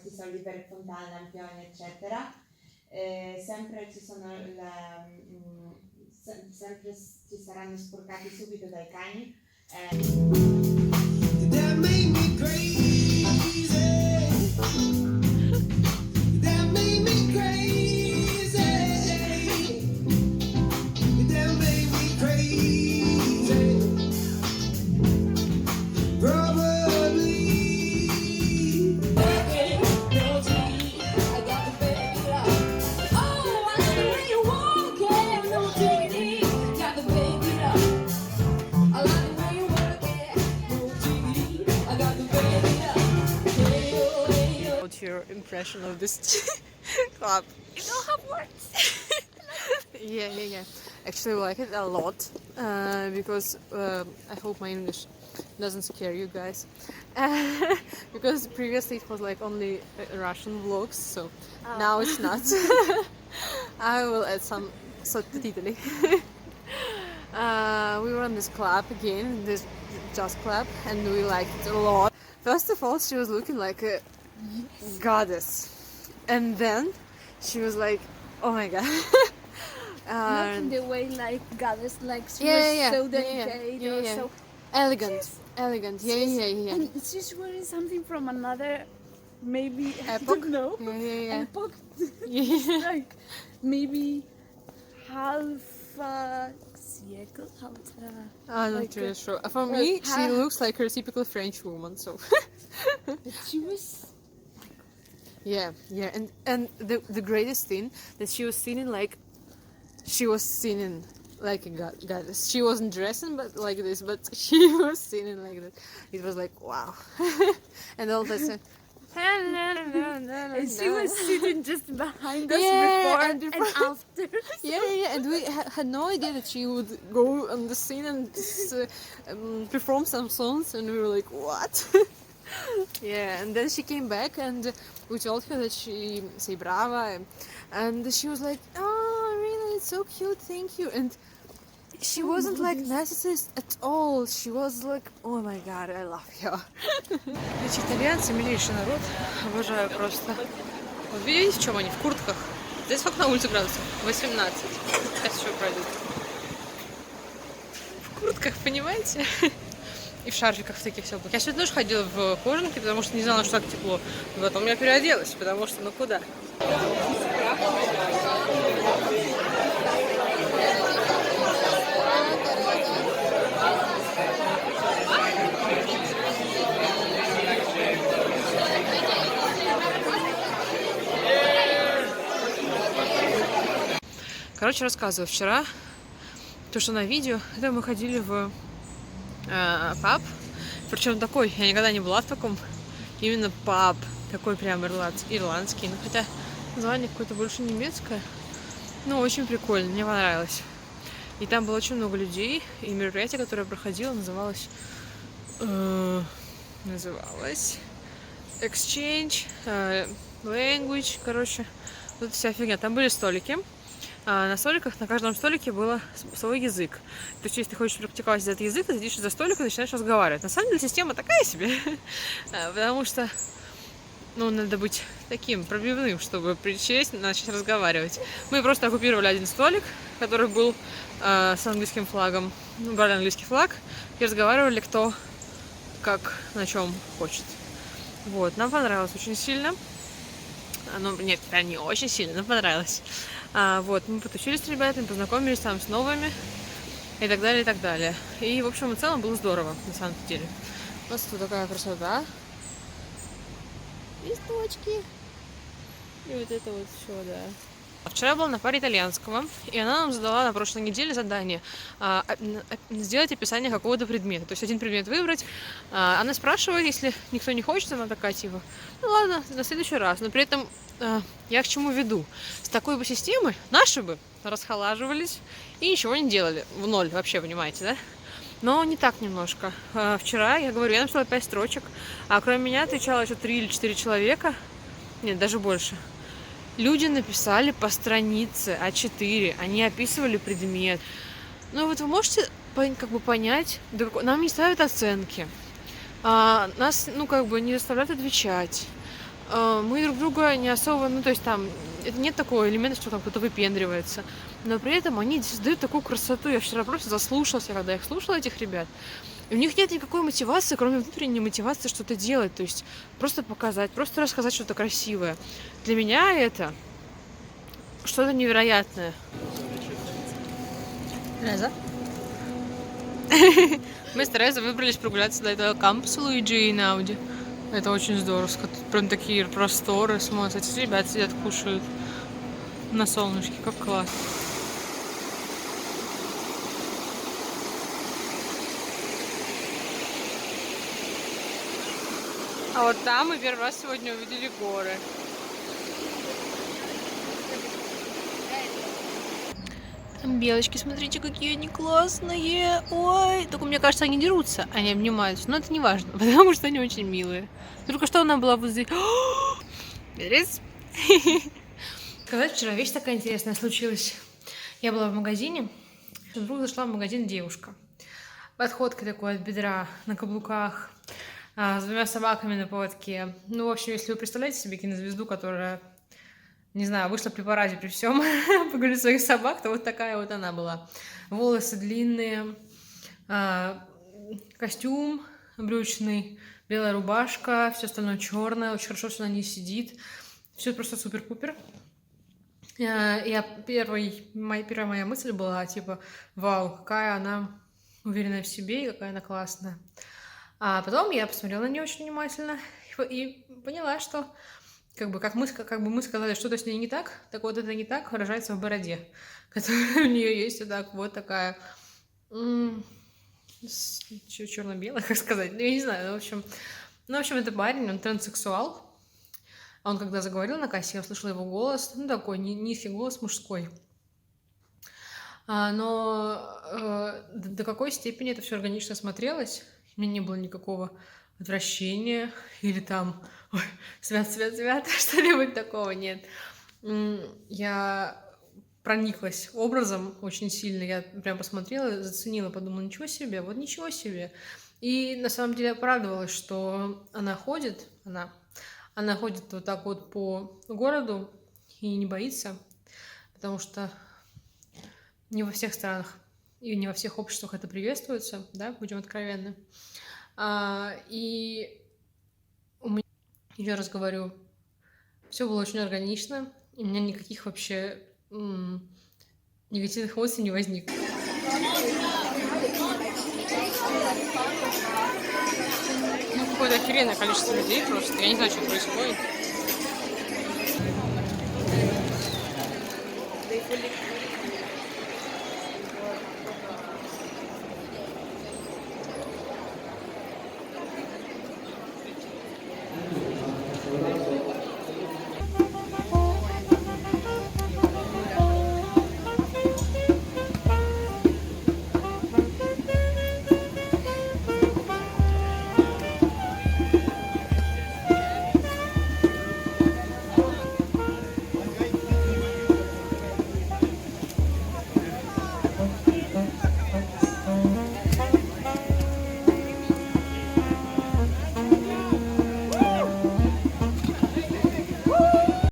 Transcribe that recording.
questi soldi per fontane, lampioni, eccetera. Sempre ci sono sempre ci saranno sporcati subito dai cani. That made me crazy. That made me crazy. That made me crazy. Probably. What's your impression of this club? You don't have words. Yeah. Actually, I like it a lot because I hope my English doesn't scare you guys. Because previously it was like only Russian vlogs, so now it's not. I will add some sottotitoli. We were in this club again, this jazz club, and we liked it a lot. First of all, she was looking like a goddess, and then she was like, oh my god. Not in the way like goddess, like she Yeah, was so delicate or so elegant. Yeah. And she's wearing something from another, maybe I Epoch? don't know. Yeah. Epoch. Yeah. Like maybe half cycle. I'm not really sure. For me, she looks like her typical French woman. So. But she was. Yeah, and the greatest thing that she was singing like a goddess. She wasn't dressing but like this, but she was singing like that. It was like wow. And all that. And she was sitting just behind us Yeah, and after. Yeah, and we had no idea that she would go on the scene and perform some songs, and we were like, what? Yeah, and then she came back and we told her that she say brava, and she was like, oh really, it's so cute, thank you. And she wasn't like narcissist at all. She was like, oh my god, I love you. Эти итальянцы милейший народ, обожаю просто. Вот видите, в чем они? В куртках. Здесь сколько на улице градусов? 18. Сейчас еще пройдут. В куртках, понимаете? И в шарфиках в таких теплых. Я сегодня тоже ходила в кожанке, потому что не знала, что так тепло. И потом я переоделась, потому что ну куда? Короче, рассказываю. Вчера, то, что на видео, это мы ходили в паб. Причем такой, я никогда не была в таком, именно паб. Такой прям ирландский. Ну, хотя название какое-то больше немецкое. Но очень прикольно, мне понравилось. И там было очень много людей. И мероприятие, которое я проходила, называлось Exchange Language. Короче, вот вся фигня. Там были столики. На столиках, на каждом столике был свой язык. То есть, если ты хочешь практиковать этот язык, ты сидишь за столиком и начинаешь разговаривать. На самом деле, система такая себе. Потому что, ну, надо быть таким пробивным, чтобы присесть и начать разговаривать. Мы просто оккупировали один столик, который был с английским флагом. Ну, брали английский флаг и разговаривали кто как на чем хочет. Вот, нам понравилось очень сильно. Ну, нет, не очень сильно, но понравилось. Вот, мы потусили с ребятами, познакомились там с новыми и так далее, и так далее. И, в общем и целом, было здорово, на самом деле. У нас тут такая красота. Листочки. И вот это вот все, да. Вчера я была на паре итальянского, и она нам задала на прошлой неделе задание сделать описание какого-то предмета. То есть один предмет выбрать. Она спрашивает, если никто не хочет, она такая типа, ну ладно, на следующий раз. Но при этом я к чему веду? С такой бы системой наши бы расхолаживались и ничего не делали. В ноль вообще, понимаете, да? Но не так немножко. Вчера, я говорю, я написала 5 строчек, а кроме меня отвечало еще 3 или 4 человека. Нет, даже больше. Люди написали по странице А4, они описывали предмет. Ну вот вы можете как бы понять, нам не ставят оценки, нас, ну как бы не заставляют отвечать. мы друг друга не особо, ну, то есть там это нет такого элемента, что там кто-то выпендривается. Но при этом они создают такую красоту. Я вчера просто заслушалась, когда их слушала, этих ребят. И у них нет никакой мотивации, кроме внутренней мотивации что-то делать. То есть просто показать, просто рассказать что-то красивое. Для меня это что-то невероятное. Реза? Мы с Терезой выбрались прогуляться до этого кампуса Луиджи и Науди. Это очень здорово. Тут прям такие просторы смотрят. Эти ребята сидят, кушают на солнышке. Как классно. А вот там мы первый раз сегодня увидели горы. Там белочки, смотрите, какие они классные. Ой, только мне кажется, они дерутся, они обнимаются. Но это не важно, потому что они очень милые. Только что она была возле... Берез. Сказать, вчера вещь такая интересная случилась. Я была в магазине, и вдруг зашла в магазин девушка. Подходка такой от бедра, на каблуках, с двумя собаками на поводке. Ну, в общем, если вы представляете себе кинозвезду, которая, не знаю, вышла при параде при всем, погулять своих собак, то вот такая вот она была. Волосы длинные, костюм брючный, белая рубашка, все остальное черное, очень хорошо все на ней сидит. Все просто супер-пупер. Первая моя мысль была, типа, вау, какая она уверенная в себе и какая она классная. А потом я посмотрела на нее очень внимательно и поняла, что как бы мы сказали, что-то с ней не так, так вот это не так выражается в бороде, которая у нее есть вот такая черно-белая, как сказать, ну я не знаю, в общем, это парень, он транссексуал. А он когда заговорил на кассе, я услышала его голос, ну такой низкий голос мужской. Но до какой степени это все органично смотрелось, у меня не было никакого отвращения или там ой, свят, что-нибудь такого, нет. Я прониклась образом очень сильно, я прям посмотрела, заценила, подумала, ничего себе, вот ничего себе. И на самом деле порадовалась, что она ходит вот так вот по городу и не боится, потому что не во всех странах и не во всех обществах это приветствуется, да, будем откровенны. И у меня, еще раз говорю, все было очень органично, и у меня никаких вообще негативных эмоций не возникло. Ну, какое-то охеренное количество людей просто, я не знаю, что происходит.